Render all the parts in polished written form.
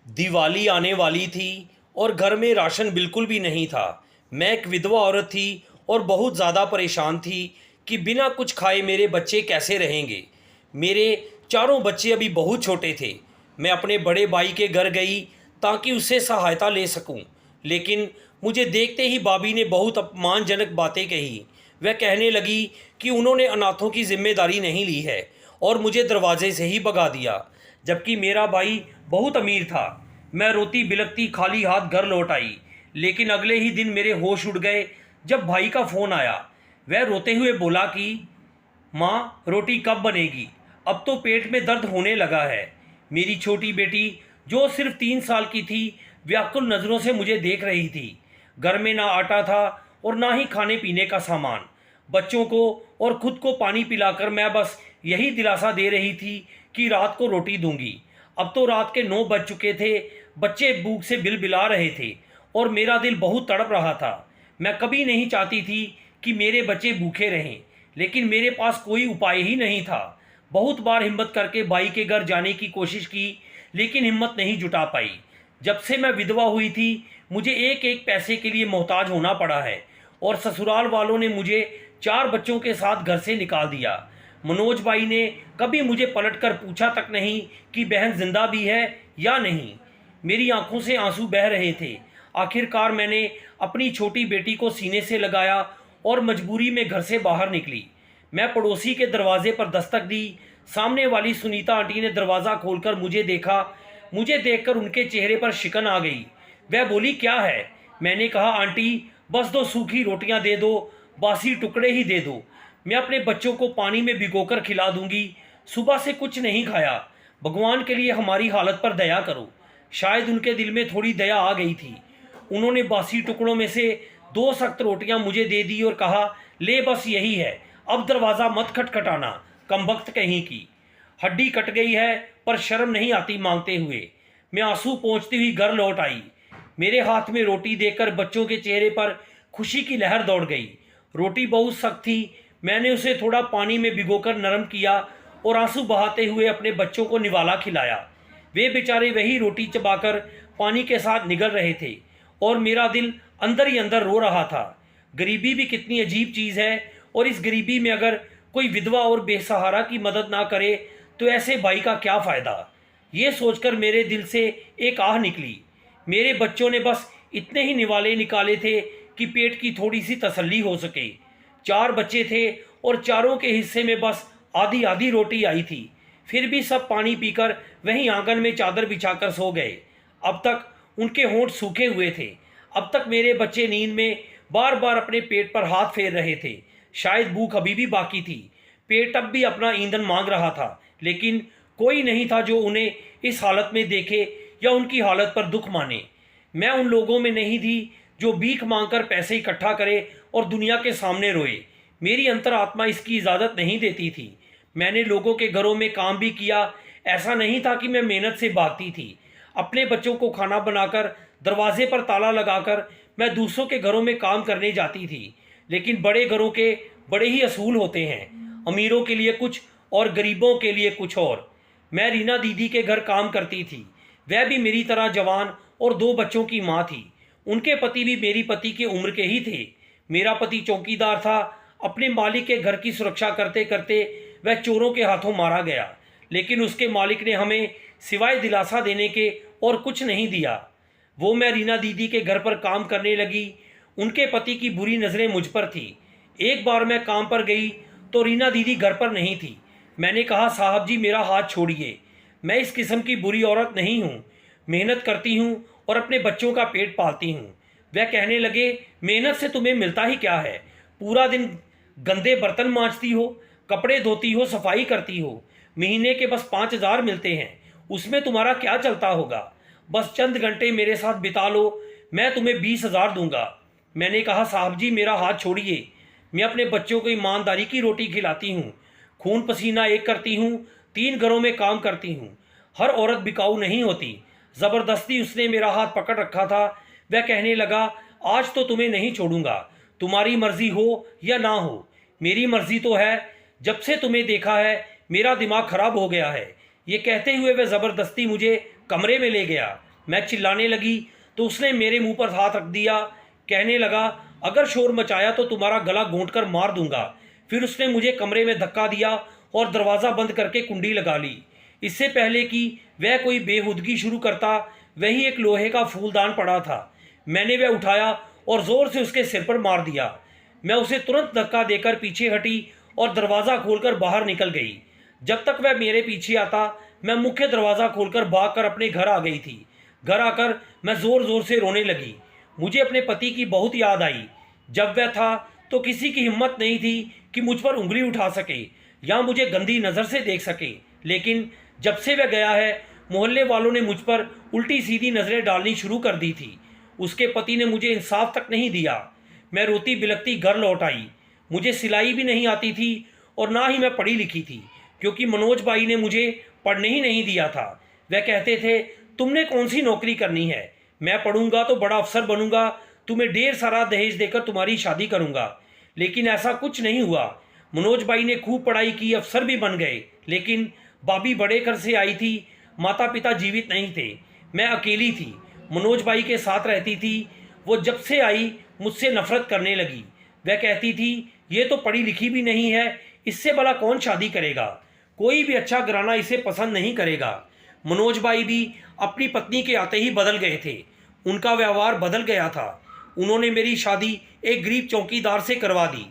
दिवाली आने वाली थी और घर में राशन बिल्कुल भी नहीं था। मैं एक विधवा औरत थी और बहुत ज़्यादा परेशान थी कि बिना कुछ खाए मेरे बच्चे कैसे रहेंगे। मेरे चारों बच्चे अभी बहुत छोटे थे। मैं अपने बड़े भाई के घर गई ताकि उससे सहायता ले सकूं, लेकिन मुझे देखते ही भाभी ने बहुत अपमानजनक बातें कही। वह कहने लगी कि उन्होंने अनाथों की जिम्मेदारी नहीं ली है और मुझे दरवाजे से ही भगा दिया, जबकि मेरा भाई बहुत अमीर था। मैं रोती बिलखती खाली हाथ घर लौट आई, लेकिन अगले ही दिन मेरे होश उड़ गए जब भाई का फ़ोन आया। वह रोते हुए बोला कि माँ, रोटी कब बनेगी? अब तो पेट में दर्द होने लगा है। मेरी छोटी बेटी, जो सिर्फ 3 साल की थी, व्याकुल नज़रों से मुझे देख रही थी। घर में ना आटा था और ना ही खाने पीने का सामान। बच्चों को और खुद को पानी पिलाकर मैं बस यही दिलासा दे रही थी कि रात को रोटी दूंगी। अब तो रात के 9 बज चुके थे। बच्चे भूख से बिलबिला रहे थे और मेरा दिल बहुत तड़प रहा था। मैं कभी नहीं चाहती थी कि मेरे बच्चे भूखे रहें, लेकिन मेरे पास कोई उपाय ही नहीं था। बहुत बार हिम्मत करके भाई के घर जाने की कोशिश की, लेकिन हिम्मत नहीं जुटा पाई। जब से मैं विधवा हुई थी, मुझे एक एक पैसे के लिए मोहताज होना पड़ा है और ससुराल वालों ने मुझे 4 बच्चों के साथ घर से निकाल दिया। मनोज भाई ने कभी मुझे पलटकर पूछा तक नहीं कि बहन जिंदा भी है या नहीं। मेरी आंखों से आंसू बह रहे थे। आखिरकार मैंने अपनी छोटी बेटी को सीने से लगाया और मजबूरी में घर से बाहर निकली। मैं पड़ोसी के दरवाजे पर दस्तक दी। सामने वाली सुनीता आंटी ने दरवाज़ा खोलकर मुझे देखा। मुझे देखकर उनके चेहरे पर शिकन आ गई। वह बोली, क्या है? मैंने कहा, आंटी, बस 2 सूखी रोटियां दे दो, बासी टुकड़े ही दे दो। मैं अपने बच्चों को पानी में भिगोकर खिला दूंगी। सुबह से कुछ नहीं खाया। भगवान के लिए हमारी हालत पर दया करो। शायद उनके दिल में थोड़ी दया आ गई थी। उन्होंने बासी टुकड़ों में से 2 सख्त रोटियां मुझे दे दी और कहा, ले, बस यही है, अब दरवाज़ा मत खटखटाना, कमबख्त कहीं की। हड्डी कट गई है पर शर्म नहीं आती मांगते हुए। मैं आंसू पोंछती हुई घर लौट आई। मेरे हाथ में रोटी देखकर बच्चों के चेहरे पर खुशी की लहर दौड़ गई। रोटी बहुत सख्त थी। मैंने उसे थोड़ा पानी में भिगोकर नरम किया और आंसू बहाते हुए अपने बच्चों को निवाला खिलाया। वे बेचारे वही रोटी चबाकर पानी के साथ निगल रहे थे और मेरा दिल अंदर ही अंदर रो रहा था। गरीबी भी कितनी अजीब चीज़ है, और इस गरीबी में अगर कोई विधवा और बेसहारा की मदद ना करे तो ऐसे भाई का क्या फ़ायदा। ये सोचकर मेरे दिल से एक आह निकली। मेरे बच्चों ने बस इतने ही निवाले निकाले थे कि पेट की थोड़ी सी तसल्ली हो सके। 4 बच्चे थे और चारों के हिस्से में बस आधी आधी रोटी आई थी। फिर भी सब पानी पीकर वहीं आंगन में चादर बिछाकर सो गए। अब तक उनके होंठ सूखे हुए थे। अब तक मेरे बच्चे नींद में बार बार अपने पेट पर हाथ फेर रहे थे। शायद भूख अभी भी बाकी थी। पेट अब भी अपना ईंधन मांग रहा था, लेकिन कोई नहीं था जो उन्हें इस हालत में देखे या उनकी हालत पर दुख माने। मैं उन लोगों में नहीं थी जो भीख मांगकर पैसे इकट्ठा करे और दुनिया के सामने रोए। मेरी अंतरात्मा इसकी इजाज़त नहीं देती थी। मैंने लोगों के घरों में काम भी किया। ऐसा नहीं था कि मैं मेहनत से भागती थी। अपने बच्चों को खाना बनाकर दरवाजे पर ताला लगाकर मैं दूसरों के घरों में काम करने जाती थी। लेकिन बड़े घरों के बड़े ही असूल होते हैं, अमीरों के लिए कुछ और गरीबों के लिए कुछ और। मैं रीना दीदी के घर काम करती थी। वह भी मेरी तरह जवान और 2 बच्चों की माँ थी। उनके पति भी मेरी पति की उम्र के ही थे। मेरा पति चौकीदार था। अपने मालिक के घर की सुरक्षा करते करते वह चोरों के हाथों मारा गया, लेकिन उसके मालिक ने हमें सिवाय दिलासा देने के और कुछ नहीं दिया। वो मैं रीना दीदी के घर पर काम करने लगी। उनके पति की बुरी नज़रें मुझ पर थी। एक बार मैं काम पर गई तो रीना दीदी घर पर नहीं थी। मैंने कहा, साहब जी, मेरा हाथ छोड़िए, मैं इस किस्म की बुरी औरत नहीं हूँ। मेहनत करती हूँ और अपने बच्चों का पेट पालती हूँ। वह कहने लगे, मेहनत से तुम्हें मिलता ही क्या है? पूरा दिन गंदे बर्तन मांजती हो, कपड़े धोती हो, सफाई करती हो। महीने के बस 5,000 मिलते हैं, उसमें तुम्हारा क्या चलता होगा? बस चंद घंटे मेरे साथ बिता लो, मैं तुम्हें 20,000 दूंगा। मैंने कहा, साहब जी, मेरा हाथ छोड़िए, मैं अपने बच्चों को ईमानदारी की रोटी खिलाती हूँ, खून पसीना एक करती हूँ, 3 घरों में काम करती हूँ। हर औरत बिकाऊ नहीं होती। ज़बरदस्ती उसने मेरा हाथ पकड़ रखा था। वह कहने लगा, आज तो तुम्हें नहीं छोड़ूंगा, तुम्हारी मर्जी हो या ना हो। मेरी मर्जी तो है। जब से तुम्हें देखा है मेरा दिमाग खराब हो गया है। ये कहते हुए वह ज़बरदस्ती मुझे कमरे में ले गया। मैं चिल्लाने लगी तो उसने मेरे मुंह पर हाथ रख दिया। कहने लगा, अगर शोर मचाया तो तुम्हारा गला घोंट कर मार दूंगा। फिर उसने मुझे कमरे में धक्का दिया और दरवाज़ा बंद करके कुंडी लगा ली। इससे पहले कि वह कोई बेहुदगी शुरू करता, वहीं एक लोहे का फूलदान पड़ा था। मैंने वह उठाया और ज़ोर से उसके सिर पर मार दिया। मैं उसे तुरंत धक्का देकर पीछे हटी और दरवाज़ा खोलकर बाहर निकल गई। जब तक वह मेरे पीछे आता, मैं मुख्य दरवाज़ा खोलकर भागकर अपने घर आ गई थी। घर आकर मैं ज़ोर ज़ोर से रोने लगी। मुझे अपने पति की बहुत याद आई। जब वह था तो किसी की हिम्मत नहीं थी कि मुझ पर उंगली उठा सके या मुझे गंदी नज़र से देख सके। लेकिन जब से वह गया है, मोहल्ले वालों ने मुझ पर उल्टी सीधी नज़रें डालनी शुरू कर दी थी। उसके पति ने मुझे इंसाफ तक नहीं दिया। मैं रोती बिलखती घर लौट आई। मुझे सिलाई भी नहीं आती थी और ना ही मैं पढ़ी लिखी थी, क्योंकि मनोज भाई ने मुझे पढ़ने ही नहीं दिया था। वह कहते थे, तुमने कौन सी नौकरी करनी है? मैं पढ़ूंगा तो बड़ा अफसर बनूंगा, तुम्हें ढेर सारा दहेज देकर तुम्हारी शादी करूंगा। लेकिन ऐसा कुछ नहीं हुआ। मनोज भाई ने खूब पढ़ाई की, अफसर भी बन गए। लेकिन भाभी बड़े घर से आई थी, माता पिता जीवित नहीं थे। मैं अकेली थी, मनोज भाई के साथ रहती थी। वो जब से आई मुझसे नफरत करने लगी। वह कहती थी, ये तो पढ़ी लिखी भी नहीं है, इससे भला कौन शादी करेगा? कोई भी अच्छा घराना इसे पसंद नहीं करेगा। मनोज भाई भी अपनी पत्नी के आते ही बदल गए थे। उनका व्यवहार बदल गया था। उन्होंने मेरी शादी एक गरीब चौकीदार से करवा दी।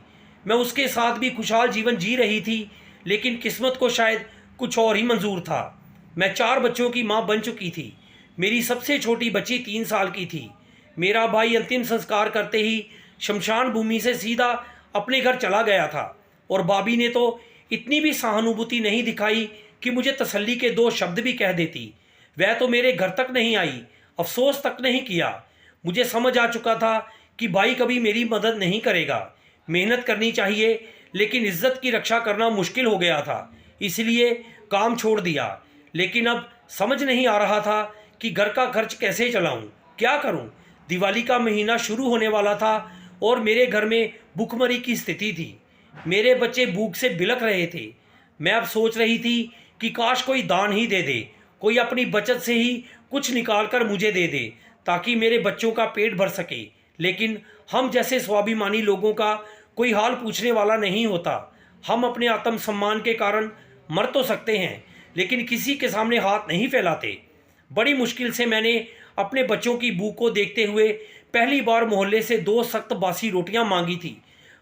मैं उसके साथ भी खुशहाल जीवन जी रही थी, लेकिन किस्मत को शायद कुछ और ही मंजूर था। मैं 4 बच्चों की मां बन चुकी थी। मेरी सबसे छोटी बच्ची 3 साल की थी। मेरा भाई अंतिम संस्कार करते ही शमशान भूमि से सीधा अपने घर चला गया था, और भाभी ने तो इतनी भी सहानुभूति नहीं दिखाई कि मुझे तसल्ली के 2 शब्द भी कह देती। वह तो मेरे घर तक नहीं आई, अफसोस तक नहीं किया। मुझे समझ आ चुका था कि भाई कभी मेरी मदद नहीं करेगा। मेहनत करनी चाहिए, लेकिन इज्जत की रक्षा करना मुश्किल हो गया था, इसलिए काम छोड़ दिया। लेकिन अब समझ नहीं आ रहा था कि घर का खर्च कैसे चलाऊं, क्या करूं। दिवाली का महीना शुरू होने वाला था और मेरे घर में भूखमरी की स्थिति थी। मेरे बच्चे भूख से बिलख रहे थे। मैं अब सोच रही थी कि काश कोई दान ही दे दे, कोई अपनी बचत से ही कुछ निकाल कर मुझे दे दे, ताकि मेरे बच्चों का पेट भर सके। लेकिन हम जैसे स्वाभिमानी लोगों का कोई हाल पूछने वाला नहीं होता। हम अपने आत्मसम्मान के कारण मर तो सकते हैं, लेकिन किसी के सामने हाथ नहीं फैलाते। बड़ी मुश्किल से मैंने अपने बच्चों की भूख को देखते हुए पहली बार मोहल्ले से 2 सख्त बासी रोटियां मांगी थी,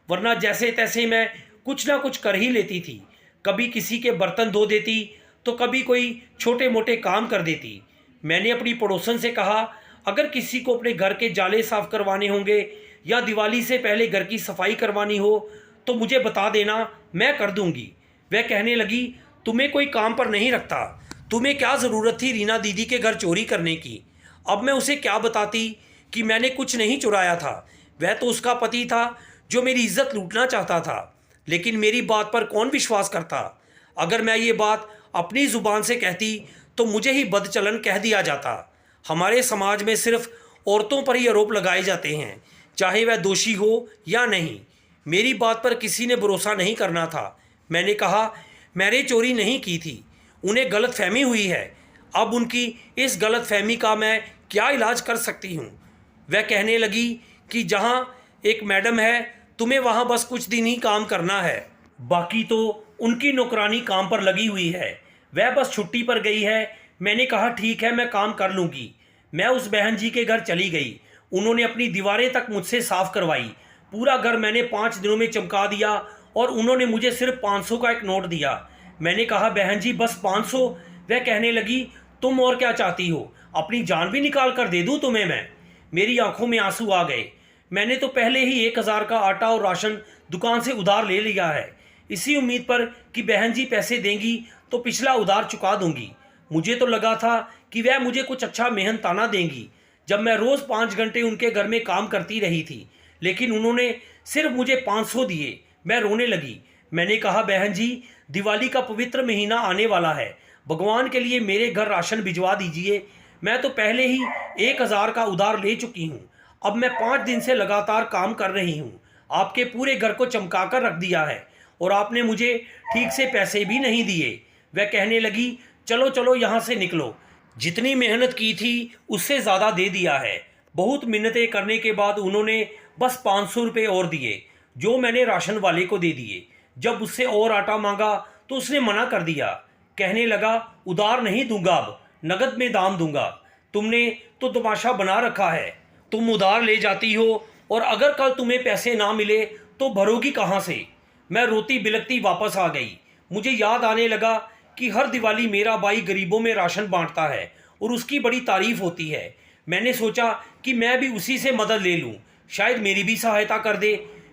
वरना जैसे तैसे मैं कुछ ना कुछ कर ही लेती थी। कभी किसी के बर्तन धो देती, तो कभी कोई छोटे मोटे काम कर देती। मैंने अपनी पड़ोसन से कहा, अगर किसी को अपने घर के जाले साफ करवाने होंगे या दिवाली से पहले घर की सफाई करवानी हो तो मुझे बता देना, मैं कर दूंगी। वह कहने लगी, तुम्हें कोई काम पर नहीं रखता, तुम्हें क्या ज़रूरत थी रीना दीदी के घर चोरी करने की। अब मैं उसे क्या बताती कि मैंने कुछ नहीं चुराया था। वह तो उसका पति था जो मेरी इज्जत लूटना चाहता था। लेकिन मेरी बात पर कौन विश्वास करता? अगर मैं ये बात अपनी ज़ुबान से कहती तो मुझे ही बदचलन कह दिया जाता। हमारे समाज में सिर्फ औरतों पर ही आरोप लगाए जाते हैं, चाहे वह दोषी हो या नहीं। मेरी बात पर किसी ने भरोसा नहीं करना था। मैंने कहा, मैंने चोरी नहीं की थी, उन्हें गलतफहमी हुई है। अब उनकी इस गलतफहमी का मैं क्या इलाज कर सकती हूँ? वह कहने लगी कि जहाँ एक मैडम है, तुम्हें वहाँ बस कुछ दिन ही काम करना है, बाकी तो उनकी नौकरानी काम पर लगी हुई है, वह बस छुट्टी पर गई है। मैंने कहा, ठीक है, मैं काम कर लूँगी। मैं उस बहन जी के घर चली गई। उन्होंने अपनी दीवारें तक मुझसे साफ करवाई। पूरा घर मैंने 5 दिनों में चमका दिया और उन्होंने मुझे सिर्फ 500 का एक नोट दिया। मैंने कहा, बहन जी बस 500? वह कहने लगी, तुम और क्या चाहती हो, अपनी जान भी निकाल कर दे दूँ तुम्हें मैं? मेरी आंखों में आंसू आ गए। मैंने तो पहले ही 1000 का आटा और राशन दुकान से उधार ले लिया है, इसी उम्मीद पर कि बहन जी पैसे देंगी तो पिछला उधार चुका दूंगी। मुझे तो लगा था कि वह मुझे कुछ अच्छा मेहनताना देंगी, जब मैं रोज़ 5 घंटे उनके घर में काम करती रही थी। लेकिन उन्होंने सिर्फ मुझे 500 दिए। मैं रोने लगी। मैंने कहा, बहन जी दिवाली का पवित्र महीना आने वाला है, भगवान के लिए मेरे घर राशन भिजवा दीजिए। मैं तो पहले ही 1000 का उधार ले चुकी हूँ। अब मैं 5 दिन से लगातार काम कर रही हूँ, आपके पूरे घर को चमका कर रख दिया है, और आपने मुझे ठीक से पैसे भी नहीं दिए। वह कहने लगी, चलो चलो यहाँ से निकलो, जितनी मेहनत की थी उससे ज़्यादा दे दिया है। बहुत मिन्नतें करने के बाद उन्होंने बस 500 रुपये और दिए, जो मैंने राशन वाले को दे दिए। जब उससे और आटा मांगा तो उसने मना कर दिया। कहने लगा, उधार नहीं दूंगा, अब नगद में दाम दूंगा। तुमने तो तमाशा बना रखा है। तुम उधार ले जाती हो और अगर कल तुम्हें पैसे ना मिले तो भरोगी कहाँ से। मैं रोती बिलखती वापस आ गई। मुझे याद आने लगा कि हर दिवाली मेरा भाई गरीबों में राशन बांटता है और उसकी बड़ी तारीफ होती है। मैंने सोचा कि मैं भी उसी से मदद ले लूं, शायद मेरी भी सहायता कर दे।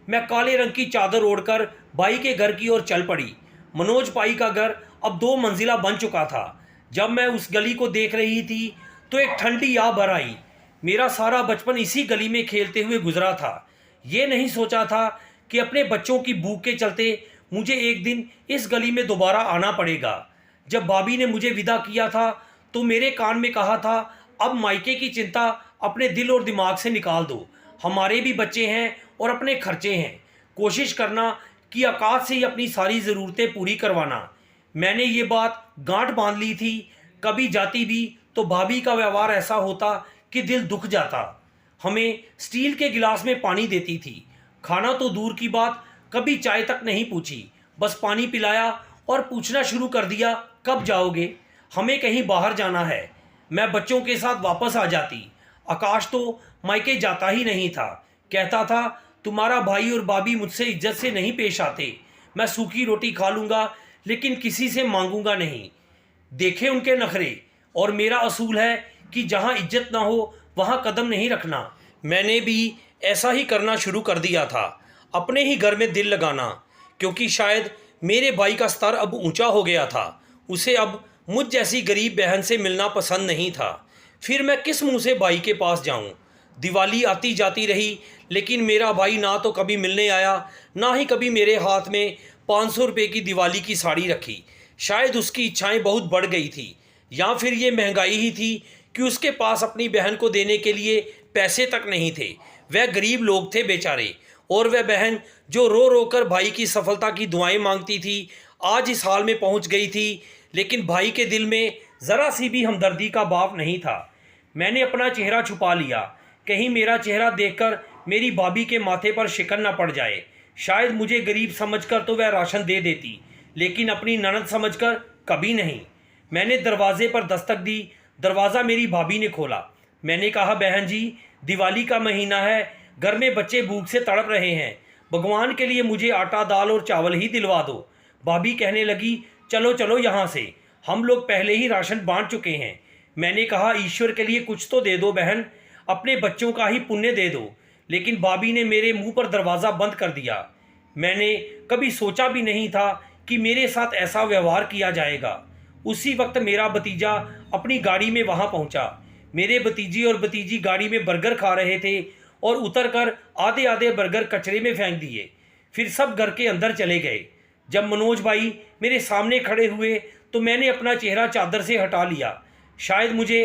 मैं काले रंग की चादर ओढ़कर भाई के घर की ओर चल पड़ी। मनोज भाई का घर अब 2 मंजिला बन चुका था। जब मैं उस गली को देख रही थी तो एक ठंडी याद भर आई। मेरा सारा बचपन इसी गली में खेलते हुए गुजरा था। ये नहीं सोचा था कि अपने बच्चों की भूख के चलते मुझे एक दिन इस गली में दोबारा आना पड़ेगा। जब भाभी ने मुझे विदा किया था तो मेरे कान में कहा था, अब मायके की चिंता अपने दिल और दिमाग से निकाल दो। हमारे भी बच्चे हैं और अपने खर्चे हैं। कोशिश करना कि आकाश से ही अपनी सारी ज़रूरतें पूरी करवाना। मैंने ये बात गांठ बांध ली थी। कभी जाती भी तो भाभी का व्यवहार ऐसा होता कि दिल दुख जाता। हमें स्टील के गिलास में पानी देती थी। खाना तो दूर की बात, कभी चाय तक नहीं पूछी, बस पानी पिलाया और पूछना शुरू कर दिया, कब जाओगे, हमें कहीं बाहर जाना है। मैं बच्चों के साथ वापस आ जाती। आकाश तो मायके जाता ही नहीं था। कहता था, तुम्हारा भाई और भाभी मुझसे इज्जत से नहीं पेश आते। मैं सूखी रोटी खा लूँगा लेकिन किसी से मांगूंगा नहीं। देखे उनके नखरे। और मेरा असूल है कि जहाँ इज्जत ना हो वहाँ कदम नहीं रखना। मैंने भी ऐसा ही करना शुरू कर दिया था, अपने ही घर में दिल लगाना, क्योंकि शायद मेरे भाई का स्तर अब ऊंचा हो गया था। उसे अब मुझ जैसी गरीब बहन से मिलना पसंद नहीं था। फिर मैं किस मुंह से भाई के पास जाऊं। दिवाली आती जाती रही लेकिन मेरा भाई ना तो कभी मिलने आया, ना ही कभी मेरे हाथ में 500 रुपये की दिवाली की साड़ी रखी। शायद उसकी इच्छाएं बहुत बढ़ गई थी, या फिर ये महंगाई ही थी कि उसके पास अपनी बहन को देने के लिए पैसे तक नहीं थे। वह गरीब लोग थे बेचारे। और वह बहन जो रो रो कर भाई की सफलता की दुआएं मांगती थी, आज इस हाल में पहुंच गई थी। लेकिन भाई के दिल में ज़रा सी भी हमदर्दी का भाव नहीं था। मैंने अपना चेहरा छुपा लिया, कहीं मेरा चेहरा देखकर मेरी भाभी के माथे पर शिकन न पड़ जाए। शायद मुझे गरीब समझकर तो वह राशन दे देती, लेकिन अपनी ननद समझकर कभी नहीं। मैंने दरवाजे पर दस्तक दी। दरवाज़ा मेरी भाभी ने खोला। मैंने कहा, बहन जी, दिवाली का महीना है, घर में बच्चे भूख से तड़प रहे हैं, भगवान के लिए मुझे आटा दाल और चावल ही दिलवा दो। भाभी कहने लगी, चलो चलो यहाँ से, हम लोग पहले ही राशन बांट चुके हैं। मैंने कहा, ईश्वर के लिए कुछ तो दे दो बहन, अपने बच्चों का ही पुण्य दे दो। लेकिन भाभी ने मेरे मुंह पर दरवाज़ा बंद कर दिया। मैंने कभी सोचा भी नहीं था कि मेरे साथ ऐसा व्यवहार किया जाएगा। उसी वक्त मेरा भतीजा अपनी गाड़ी में वहाँ पहुँचा। मेरे भतीजी और भतीजी गाड़ी में बर्गर खा रहे थे और उतरकर आधे आधे बर्गर कचरे में फेंक दिए। फिर सब घर के अंदर चले गए। जब मनोज भाई मेरे सामने खड़े हुए तो मैंने अपना चेहरा चादर से हटा लिया। शायद मुझे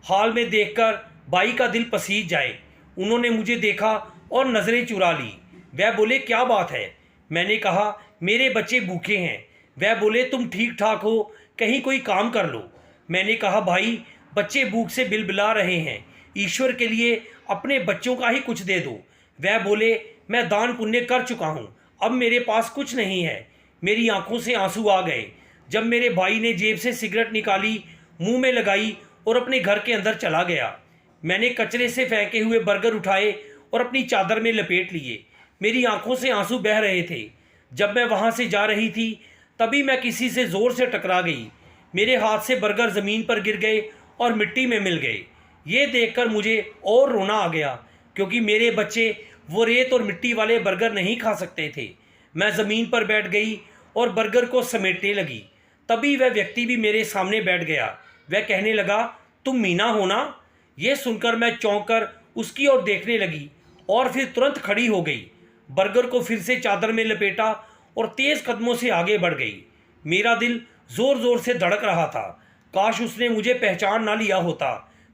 हाल में देखकर भाई का दिल पसीज जाए। उन्होंने मुझे देखा और नज़रें चुरा ली। वह बोले, क्या बात है? मैंने कहा, मेरे बच्चे भूखे हैं। वह बोले, तुम ठीक ठाक हो, कहीं कोई काम कर लो। मैंने कहा, भाई, बच्चे भूख से बिलबिला रहे हैं, ईश्वर के लिए अपने बच्चों का ही कुछ दे दो। वह बोले, मैं दान पुण्य कर चुका हूँ, अब मेरे पास कुछ नहीं है। मेरी आंखों से आंसू आ गए जब मेरे भाई ने जेब से सिगरेट निकाली, मुंह में लगाई और अपने घर के अंदर चला गया। मैंने कचरे से फेंके हुए बर्गर उठाए और अपनी चादर में लपेट लिए। मेरी आंखों से आंसू बह रहे थे। जब मैं वहाँ से जा रही थी तभी मैं किसी से ज़ोर से टकरा गई। मेरे हाथ से बर्गर ज़मीन पर गिर गए और मिट्टी में मिल गए। ये देखकर मुझे और रोना आ गया, क्योंकि मेरे बच्चे वो रेत और मिट्टी वाले बर्गर नहीं खा सकते थे। मैं ज़मीन पर बैठ गई और बर्गर को समेटने लगी। तभी वह व्यक्ति भी मेरे सामने बैठ गया। वह कहने लगा, तुम मीना हो ना? ये सुनकर मैं चौंक कर उसकी ओर देखने लगी और फिर तुरंत खड़ी हो गई। बर्गर को फिर से चादर में लपेटा और तेज़ कदमों से आगे बढ़ गई। मेरा दिल ज़ोर ज़ोर से धड़क रहा था। काश उसने मुझे पहचान ना लिया होता।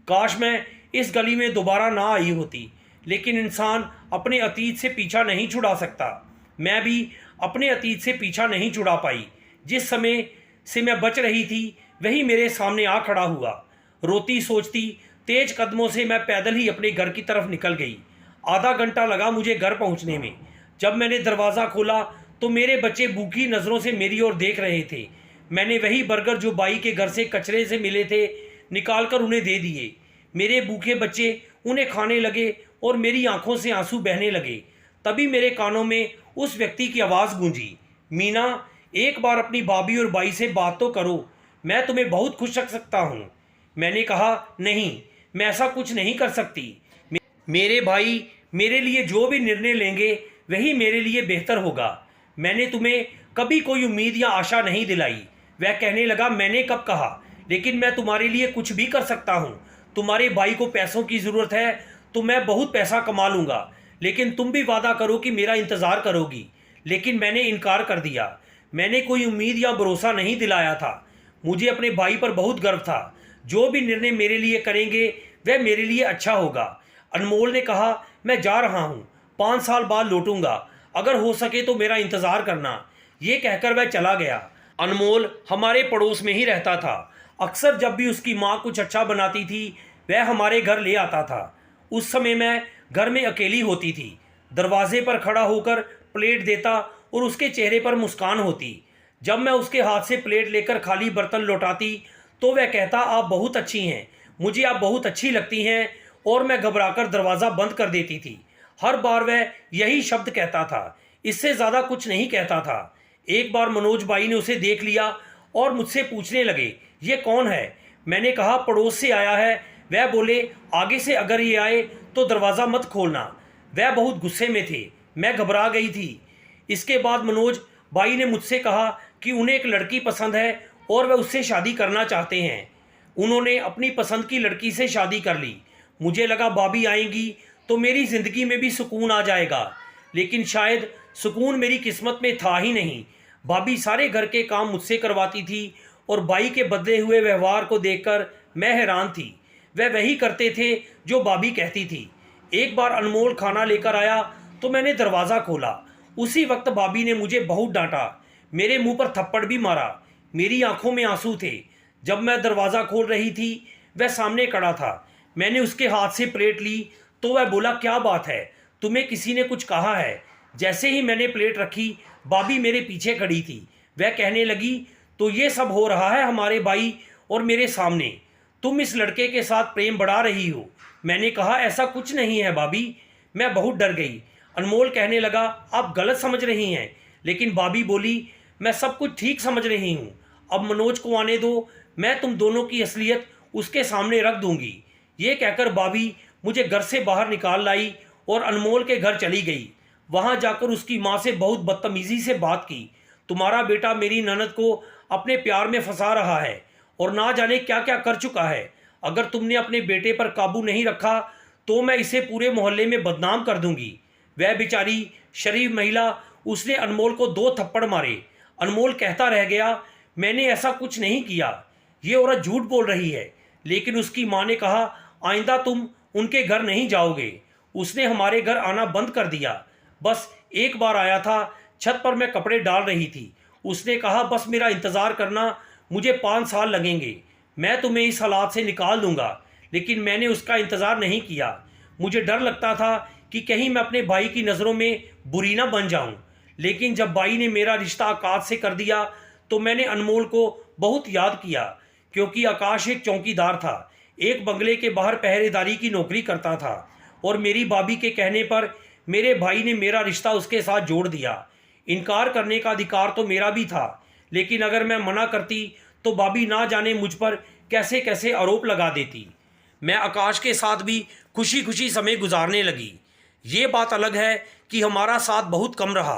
काश मैं इस गली में दोबारा ना आई होती। लेकिन इंसान अपने अतीत से पीछा नहीं छुड़ा सकता। मैं भी अपने अतीत से पीछा नहीं छुड़ा पाई। जिस समय से मैं बच रही थी वही मेरे सामने आ खड़ा हुआ। रोती सोचती तेज कदमों से मैं पैदल ही अपने घर की तरफ निकल गई। आधा घंटा लगा मुझे घर पहुंचने में। जब मैंने दरवाज़ा खोला तो मेरे बच्चे भूखी नज़रों से मेरी ओर देख रहे थे। मैंने वही बर्गर जो बाई के घर से कचरे से मिले थे निकाल कर उन्हें दे दिए। मेरे भूखे बच्चे उन्हें खाने लगे और मेरी आंखों से आंसू बहने लगे। तभी मेरे कानों में उस व्यक्ति की आवाज़ गूंजी, मीना, एक बार अपनी भाभी और बाई से बात तो करो, मैं तुम्हें बहुत खुश रख सकता हूँ। मैंने कहा, नहीं, मैं ऐसा कुछ नहीं कर सकती। मेरे भाई मेरे लिए जो भी निर्णय लेंगे वही मेरे लिए बेहतर होगा। मैंने तुम्हें कभी कोई उम्मीद या आशा नहीं दिलाई। वह कहने लगा, मैंने कब कहा, लेकिन मैं तुम्हारे लिए कुछ भी कर सकता हूँ। तुम्हारे भाई को पैसों की ज़रूरत है तो मैं बहुत पैसा कमा लूँगा, लेकिन तुम भी वादा करो कि मेरा इंतज़ार करोगी। लेकिन मैंने इनकार कर दिया। मैंने कोई उम्मीद या भरोसा नहीं दिलाया था। मुझे अपने भाई पर बहुत गर्व था। जो भी निर्णय मेरे लिए करेंगे वह मेरे लिए अच्छा होगा। अनमोल ने कहा, मैं जा रहा हूँ, 5 साल बाद लौटूंगा, अगर हो सके तो मेरा इंतज़ार करना। ये कहकर वह चला गया। अनमोल हमारे पड़ोस में ही रहता था। अक्सर जब भी उसकी माँ कुछ अच्छा बनाती थी वह हमारे घर ले आता था। उस समय मैं घर में अकेली होती थी। दरवाजे पर खड़ा होकर प्लेट देता और उसके चेहरे पर मुस्कान होती। जब मैं उसके हाथ से प्लेट लेकर खाली बर्तन लौटाती तो वह कहता, आप बहुत अच्छी हैं, मुझे आप बहुत अच्छी लगती हैं, और मैं घबराकर दरवाज़ा बंद कर देती थी। हर बार वह यही शब्द कहता था, इससे ज़्यादा कुछ नहीं कहता था। एक बार मनोज भाई ने उसे देख लिया और मुझसे पूछने लगे, ये कौन है? मैंने कहा, पड़ोस से आया है। वह बोले, आगे से अगर ये आए तो दरवाज़ा मत खोलना। वह बहुत गुस्से में थे। मैं घबरा गई थी। इसके बाद मनोज भाई ने मुझसे कहा कि उन्हें एक लड़की पसंद है और वह उससे शादी करना चाहते हैं। उन्होंने अपनी पसंद की लड़की से शादी कर ली। मुझे लगा भाभी आएंगी तो मेरी ज़िंदगी में भी सुकून आ जाएगा, लेकिन शायद सुकून मेरी किस्मत में था ही नहीं। भाभी सारे घर के काम मुझसे करवाती थी और भाई के बदले हुए व्यवहार को देखकर मैं हैरान थी। वह वही करते थे जो भाभी कहती थी। एक बार अनमोल खाना लेकर आया तो मैंने दरवाज़ा खोला। उसी वक्त भाभी ने मुझे बहुत डांटा, मेरे मुंह पर थप्पड़ भी मारा। मेरी आंखों में आंसू थे। जब मैं दरवाज़ा खोल रही थी वह सामने खड़ा था। मैंने उसके हाथ से प्लेट ली तो वह बोला, क्या बात है, तुम्हें किसी ने कुछ कहा है? जैसे ही मैंने प्लेट रखी भाभी मेरे पीछे खड़ी थी। वह कहने लगी, तो ये सब हो रहा है हमारे भाई और मेरे सामने, तुम इस लड़के के साथ प्रेम बढ़ा रही हो। मैंने कहा, ऐसा कुछ नहीं है भाभी। मैं बहुत डर गई। अनमोल कहने लगा, आप गलत समझ रही हैं। लेकिन भाभी बोली, मैं सब कुछ ठीक समझ रही हूँ। अब मनोज को आने दो, मैं तुम दोनों की असलियत उसके सामने रख दूंगी। ये कहकर भाभी मुझे घर से बाहर निकाल लाई और अनमोल के घर चली गई। वहाँ जाकर उसकी माँ से बहुत बदतमीज़ी से बात की। तुम्हारा बेटा मेरी ननद को अपने प्यार में फंसा रहा है और ना जाने क्या क्या कर चुका है। अगर तुमने अपने बेटे पर काबू नहीं रखा तो मैं इसे पूरे मोहल्ले में बदनाम कर दूंगी। वह बेचारी शरीफ महिला, उसने अनमोल को 2 थप्पड़ मारे। अनमोल कहता रह गया, मैंने ऐसा कुछ नहीं किया, ये औरत झूठ बोल रही है। लेकिन उसकी माँ ने कहा, आइंदा तुम उनके घर नहीं जाओगे। उसने हमारे घर आना बंद कर दिया। बस एक बार आया था, छत पर मैं कपड़े डाल रही थी। उसने कहा, बस मेरा इंतज़ार करना, मुझे 5 साल लगेंगे, मैं तुम्हें इस हालात से निकाल दूंगा। लेकिन मैंने उसका इंतज़ार नहीं किया। मुझे डर लगता था कि कहीं मैं अपने भाई की नज़रों में बुरी ना बन जाऊं। लेकिन जब भाई ने मेरा रिश्ता आकाश से कर दिया तो मैंने अनमोल को बहुत याद किया, क्योंकि आकाश एक चौकीदार था, एक बंगले के बाहर पहरेदारी की नौकरी करता था, और मेरी भाभी के कहने पर मेरे भाई ने मेरा रिश्ता उसके साथ जोड़ दिया। इनकार करने का अधिकार तो मेरा भी था, लेकिन अगर मैं मना करती तो भाभी ना जाने मुझ पर कैसे कैसे आरोप लगा देती। मैं आकाश के साथ भी खुशी खुशी समय गुजारने लगी। ये बात अलग है कि हमारा साथ बहुत कम रहा।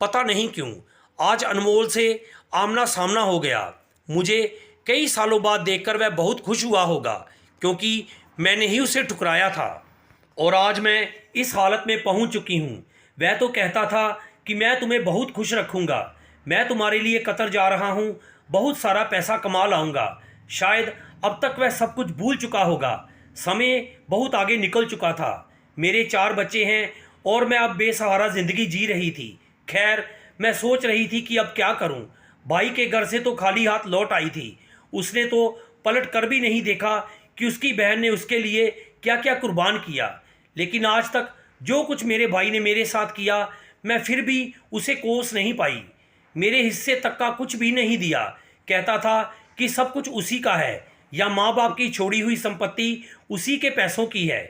पता नहीं क्यों आज अनमोल से आमना सामना हो गया। मुझे कई सालों बाद देखकर वह बहुत खुश हुआ होगा, क्योंकि मैंने ही उसे ठुकराया था और आज मैं इस हालत में पहुंच चुकी हूं। वह तो कहता था कि मैं तुम्हें बहुत खुश रखूंगा, मैं तुम्हारे लिए कतर जा रहा हूं, बहुत सारा पैसा कमा लाऊंगा। शायद अब तक वह सब कुछ भूल चुका होगा। समय बहुत आगे निकल चुका था। मेरे 4 बच्चे हैं और मैं अब बेसहारा ज़िंदगी जी रही थी। खैर, मैं सोच रही थी कि अब क्या करूं। भाई के घर से तो खाली हाथ लौट आई थी। उसने तो पलट कर भी नहीं देखा कि उसकी बहन ने उसके लिए क्या क्या कुर्बान किया, लेकिन आज तक जो कुछ मेरे भाई ने मेरे साथ किया मैं फिर भी उसे कोस नहीं पाई। मेरे हिस्से तक का कुछ भी नहीं दिया। कहता था कि सब कुछ उसी का है या माँ बाप की छोड़ी हुई संपत्ति उसी के पैसों की है।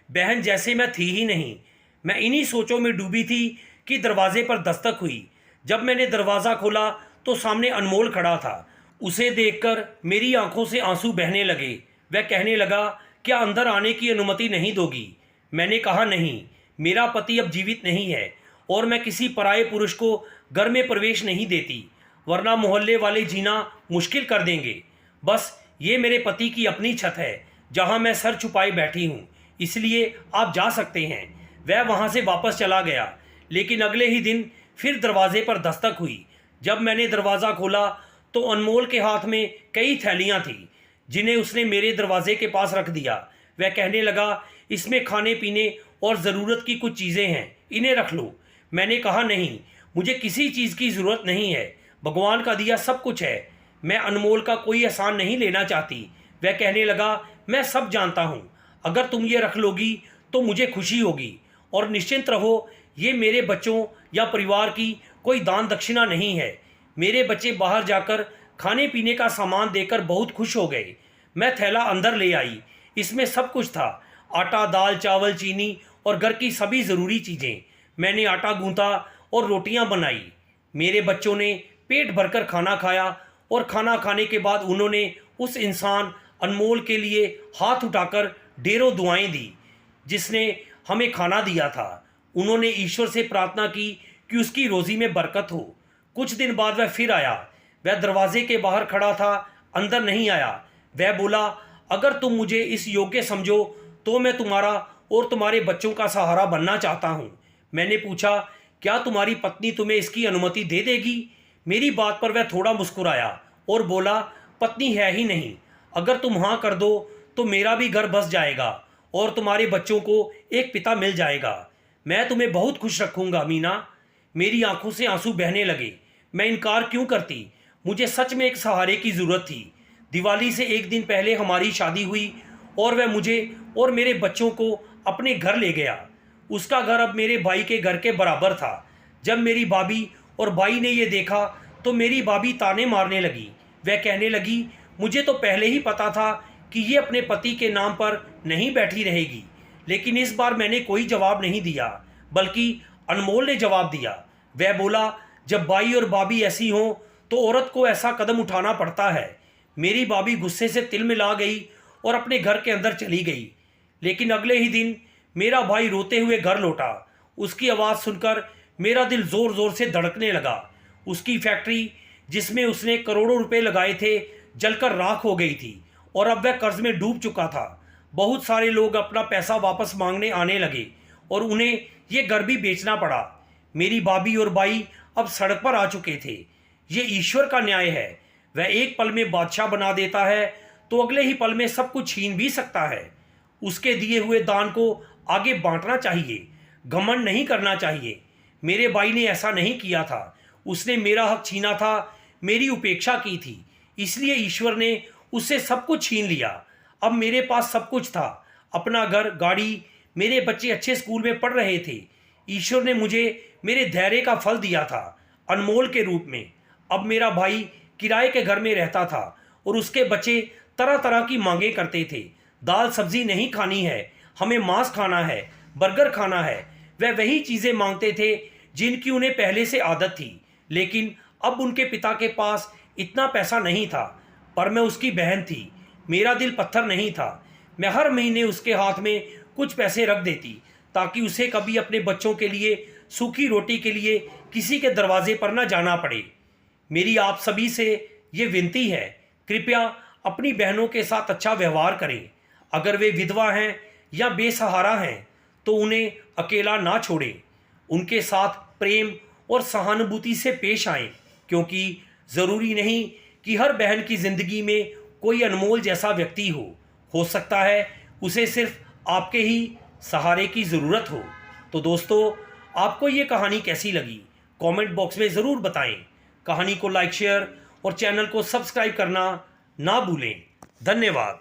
बहन जैसे मैं थी ही नहीं। मैं इन्हीं सोचों में डूबी थी कि दरवाजे पर दस्तक हुई। जब मैंने दरवाज़ा खोला तो सामने अनमोल खड़ा था। उसे देखकर मेरी आंखों से आंसू बहने लगे। वह कहने लगा, क्या अंदर आने की अनुमति नहीं दोगी? मैंने कहा, नहीं, मेरा पति अब जीवित नहीं है और मैं किसी पराये पुरुष को घर में प्रवेश नहीं देती, वरना मोहल्ले वाले जीना मुश्किल कर देंगे। बस ये मेरे पति की अपनी छत है जहाँ मैं सर छुपाए बैठी हूँ, इसलिए आप जा सकते हैं। वह वहाँ से वापस चला गया, लेकिन अगले ही दिन फिर दरवाजे पर दस्तक हुई। जब मैंने दरवाज़ा खोला तो अनमोल के हाथ में कई थैलियाँ थीं जिन्हें उसने मेरे दरवाजे के पास रख दिया। वह कहने लगा, इसमें खाने पीने और ज़रूरत की कुछ चीज़ें हैं, इन्हें रख लो। मैंने कहा, नहीं, मुझे किसी चीज़ की ज़रूरत नहीं है, भगवान का दिया सब कुछ है। मैं अनमोल का कोई एहसान नहीं लेना चाहती। वह कहने लगा, मैं सब जानता हूँ, अगर तुम ये रख लोगी तो मुझे खुशी होगी और निश्चिंत रहो, ये मेरे बच्चों या परिवार की कोई दान दक्षिणा नहीं है। मेरे बच्चे बाहर जाकर खाने पीने का सामान देकर बहुत खुश हो गए। मैं थैला अंदर ले आई। इसमें सब कुछ था, आटा, दाल, चावल, चीनी और घर की सभी ज़रूरी चीज़ें। मैंने आटा गूंथा और रोटियां बनाई। मेरे बच्चों ने पेट भरकर खाना खाया और खाना खाने के बाद उन्होंने उस इंसान अनमोल के लिए हाथ उठाकर ढेरों दुआएं दी जिसने हमें खाना दिया था। उन्होंने ईश्वर से प्रार्थना की कि उसकी रोज़ी में बरकत हो। कुछ दिन बाद वह फिर आया। वह दरवाजे के बाहर खड़ा था, अंदर नहीं आया। वह बोला, अगर तुम मुझे इस योग्य समझो तो मैं तुम्हारा और तुम्हारे बच्चों का सहारा बनना चाहता हूँ। मैंने पूछा, क्या तुम्हारी पत्नी तुम्हें इसकी अनुमति दे देगी? मेरी बात पर वह थोड़ा मुस्कुराया और बोला, पत्नी है ही नहीं, अगर तुम हाँ कर दो तो मेरा भी घर बस जाएगा और तुम्हारे बच्चों को एक पिता मिल जाएगा। मैं तुम्हें बहुत खुश रखूँगा मीना। मेरी आंखों से आंसू बहने लगे। मैं इनकार क्यों करती? मुझे सच में एक सहारे की ज़रूरत थी। दिवाली से एक दिन पहले हमारी शादी हुई और वह मुझे और मेरे बच्चों को अपने घर ले गया। उसका घर अब मेरे भाई के घर के बराबर था। जब मेरी भाभी और भाई ने ये देखा तो मेरी भाभी ताने मारने लगी। वह कहने लगी, मुझे तो पहले ही पता था कि ये अपने पति के नाम पर नहीं बैठी रहेगी। लेकिन इस बार मैंने कोई जवाब नहीं दिया, बल्कि अनमोल ने जवाब दिया। वह बोला, जब भाई और भाभी ऐसी हों तो औरत को ऐसा कदम उठाना पड़ता है। मेरी भाभी गुस्से से तिल मिला गई और अपने घर के अंदर चली गई। लेकिन अगले ही दिन मेरा भाई रोते हुए घर लौटा। उसकी आवाज़ सुनकर मेरा दिल ज़ोर ज़ोर से धड़कने लगा। उसकी फैक्ट्री जिसमें उसने करोड़ों रुपए लगाए थे जलकर राख हो गई थी और अब वह कर्ज में डूब चुका था। बहुत सारे लोग अपना पैसा वापस मांगने आने लगे और उन्हें ये घर भी बेचना पड़ा। मेरी भाभी और भाई अब सड़क पर आ चुके थे। ये ईश्वर का न्याय है। वह एक पल में बादशाह बना देता है तो अगले ही पल में सब कुछ छीन भी सकता है। उसके दिए हुए दान को आगे बांटना चाहिए, घमंड नहीं करना चाहिए। मेरे भाई ने ऐसा नहीं किया था। उसने मेरा हक छीना था, मेरी उपेक्षा की थी, इसलिए ईश्वर ने उससे सब कुछ छीन लिया। अब मेरे पास सब कुछ था, अपना घर, गाड़ी, मेरे बच्चे अच्छे स्कूल में पढ़ रहे थे। ईश्वर ने मुझे मेरे धैर्य का फल दिया था अनमोल के रूप में। अब मेरा भाई किराए के घर में रहता था और उसके बच्चे तरह तरह की मांगे करते थे। दाल सब्जी नहीं खानी है, हमें मांस खाना है, बर्गर खाना है। वह वही चीज़ें मांगते थे जिनकी उन्हें पहले से आदत थी। लेकिन अब उनके पिता के पास इतना पैसा नहीं था। पर मैं उसकी बहन थी, मेरा दिल पत्थर नहीं था। मैं हर महीने उसके हाथ में कुछ पैसे रख देती ताकि उसे कभी अपने बच्चों के लिए सूखी रोटी के लिए किसी के दरवाजे पर न जाना पड़े। मेरी आप सभी से ये विनती है, कृपया अपनी बहनों के साथ अच्छा व्यवहार करें। अगर वे विधवा हैं या बेसहारा हैं तो उन्हें अकेला ना छोड़ें। उनके साथ प्रेम और सहानुभूति से पेश आएं, क्योंकि ज़रूरी नहीं कि हर बहन की ज़िंदगी में कोई अनमोल जैसा व्यक्ति हो सकता है उसे सिर्फ आपके ही सहारे की ज़रूरत हो। तो दोस्तों, आपको ये कहानी कैसी लगी कमेंट बॉक्स में ज़रूर बताएं। कहानी को लाइक, शेयर और चैनल को सब्सक्राइब करना ना भूलें। धन्यवाद।